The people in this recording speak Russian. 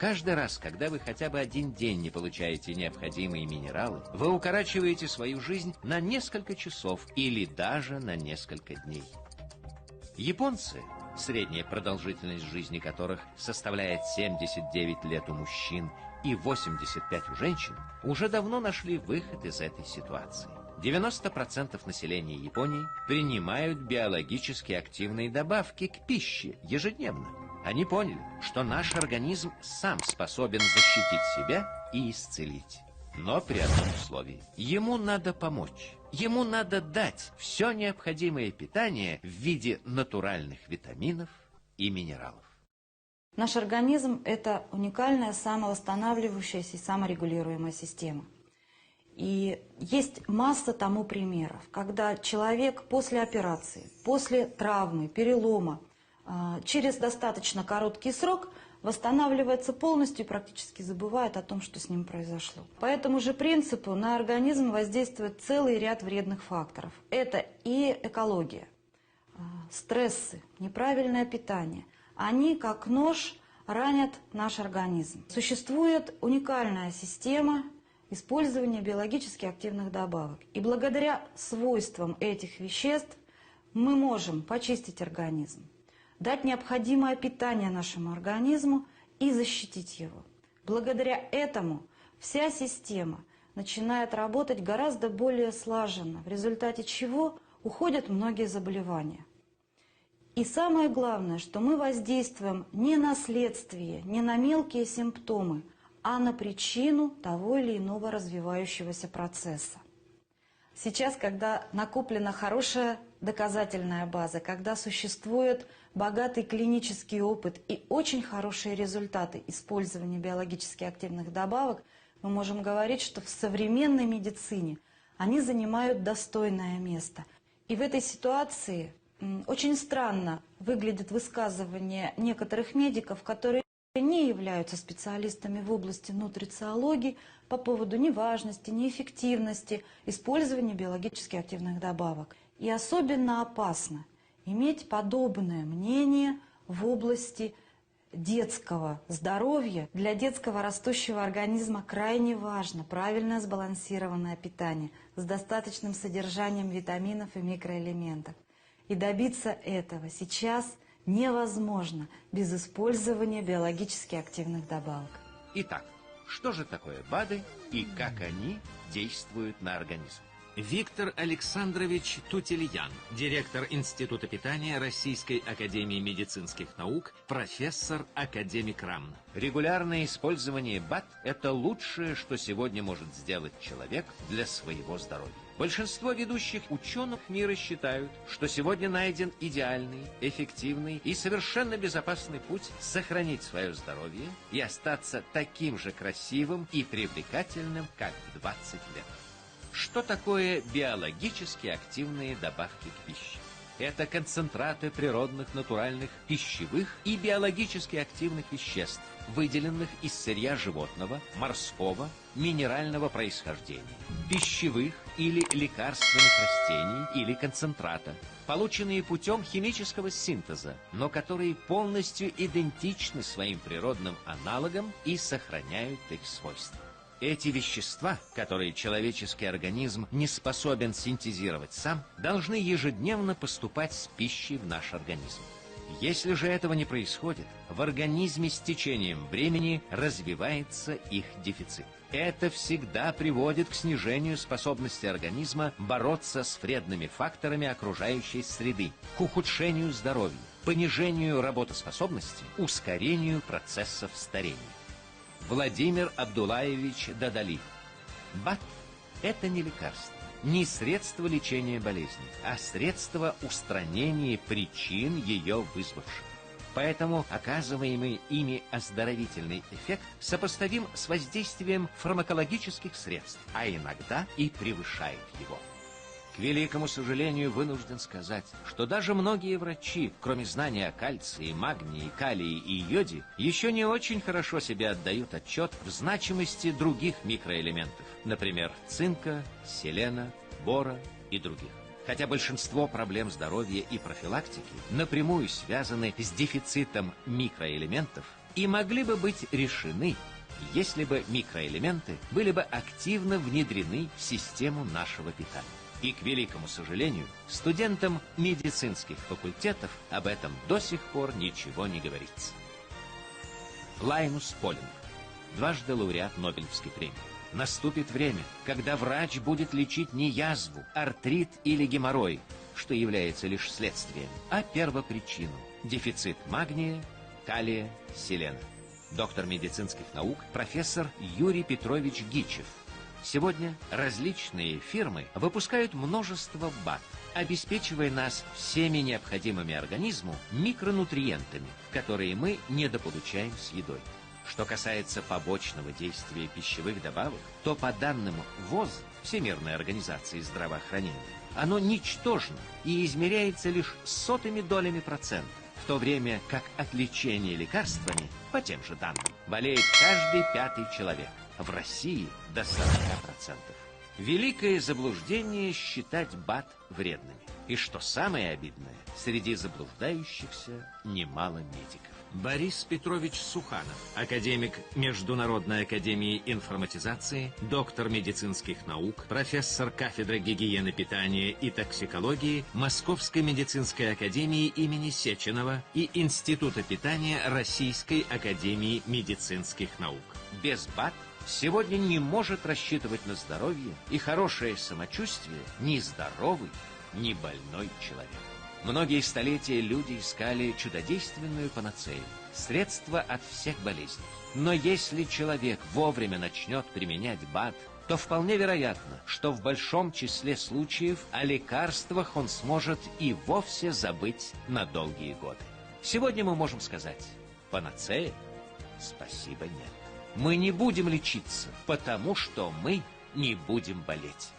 Каждый раз, когда вы хотя бы один день не получаете необходимые минералы, вы укорачиваете свою жизнь на несколько часов или даже на несколько дней. Японцы, средняя продолжительность жизни которых составляет 79 лет у мужчин и 85 у женщин, уже давно нашли выход из этой ситуации. 90% населения Японии принимают биологически активные добавки к пище ежедневно. Они поняли, что наш организм сам способен защитить себя и исцелить. Но при одном условии. Ему надо помочь. Ему надо дать все необходимое питание в виде натуральных витаминов и минералов. Наш организм – это уникальная самовосстанавливающаяся и саморегулируемая система. И есть масса тому примеров, когда человек после операции, после травмы, перелома, через достаточно короткий срок восстанавливается полностью и практически забывает о том, что с ним произошло. По этому же принципу на организм воздействует целый ряд вредных факторов. Это и экология, стрессы, неправильное питание. Они, как нож, ранят наш организм. Существует уникальная система использования биологически активных добавок. И благодаря свойствам этих веществ мы можем почистить организм, дать необходимое питание нашему организму и защитить его. Благодаря этому вся система начинает работать гораздо более слаженно, в результате чего уходят многие заболевания. И самое главное, что мы воздействуем не на следствие, не на мелкие симптомы, а на причину того или иного развивающегося процесса. Сейчас, когда накоплена хорошая доказательная база, когда существует богатый клинический опыт и очень хорошие результаты использования биологически активных добавок, мы можем говорить, что в современной медицине они занимают достойное место. И в этой ситуации очень странно выглядит высказывание некоторых медиков, которые не являются специалистами в области нутрициологии по поводу неважности, неэффективности использования биологически активных добавок. И особенно опасно иметь подобное мнение в области детского здоровья. Для детского растущего организма крайне важно правильное сбалансированное питание с достаточным содержанием витаминов и микроэлементов. И добиться этого сейчас невозможно без использования биологически активных добавок. Итак, что же такое БАДы и как они действуют на организм? Виктор Александрович Тутельян, директор Института питания Российской академии медицинских наук, профессор, академик РАН. Регулярное использование БАД – это лучшее, что сегодня может сделать человек для своего здоровья. Большинство ведущих ученых мира считают, что сегодня найден идеальный, эффективный и совершенно безопасный путь сохранить свое здоровье и остаться таким же красивым и привлекательным, как в 20 лет. Что такое биологически активные добавки к пище? Это концентраты природных, натуральных, пищевых и биологически активных веществ, выделенных из сырья животного, морского, минерального происхождения, пищевых или лекарственных растений или концентрата, полученные путем химического синтеза, но которые полностью идентичны своим природным аналогам и сохраняют их свойства. Эти вещества, которые человеческий организм не способен синтезировать сам, должны ежедневно поступать с пищей в наш организм. Если же этого не происходит, в организме с течением времени развивается их дефицит. Это всегда приводит к снижению способности организма бороться с вредными факторами окружающей среды, к ухудшению здоровья, понижению работоспособности, ускорению процессов старения. Владимир Абдулаевич Дадали. БАД – это не лекарство, не средство лечения болезни, а средство устранения причин ее вызвавших. Поэтому оказываемый ими оздоровительный эффект сопоставим с воздействием фармакологических средств, а иногда и превышает его. К великому сожалению, вынужден сказать, что даже многие врачи, кроме знания о кальции, магнии, калии и йоде, еще не очень хорошо себе отдают отчет в значимости других микроэлементов, например, цинка, селена, бора и других. Хотя большинство проблем здоровья и профилактики напрямую связаны с дефицитом микроэлементов, и могли бы быть решены, если бы микроэлементы были бы активно внедрены в систему нашего питания. И, к великому сожалению, студентам медицинских факультетов об этом до сих пор ничего не говорится. Лайнус Полинг, дважды лауреат Нобелевской премии. Наступит время, когда врач будет лечить не язву, артрит или геморрой, что является лишь следствием, а первопричину – дефицит магния, калия, селена. Доктор медицинских наук, профессор Юрий Петрович Гичев. Сегодня различные фирмы выпускают множество БАД, обеспечивая нас всеми необходимыми организму микронутриентами, которые мы недополучаем с едой. Что касается побочного действия пищевых добавок, то по данным ВОЗ, Всемирной организации здравоохранения, оно ничтожно и измеряется лишь сотыми долями процента, в то время как от лечения лекарствами, по тем же данным, болеет каждый 5-й человек, в России до 40%. Великое заблуждение считать БАД вредными. И что самое обидное, среди заблуждающихся немало медиков. Борис Петрович Суханов, академик Международной академии информатизации, доктор медицинских наук, профессор кафедры гигиены питания и токсикологии Московской медицинской академии имени Сеченова и Института питания Российской академии медицинских наук. Без БАД сегодня не может рассчитывать на здоровье и хорошее самочувствие ни здоровый, ни больной человек. Многие столетия люди искали чудодейственную панацею, средство от всех болезней. Но если человек вовремя начнет применять БАД, то вполне вероятно, что в большом числе случаев о лекарствах он сможет и вовсе забыть на долгие годы. Сегодня мы можем сказать: панацея? Спасибо, нет. Мы не будем лечиться, потому что мы не будем болеть.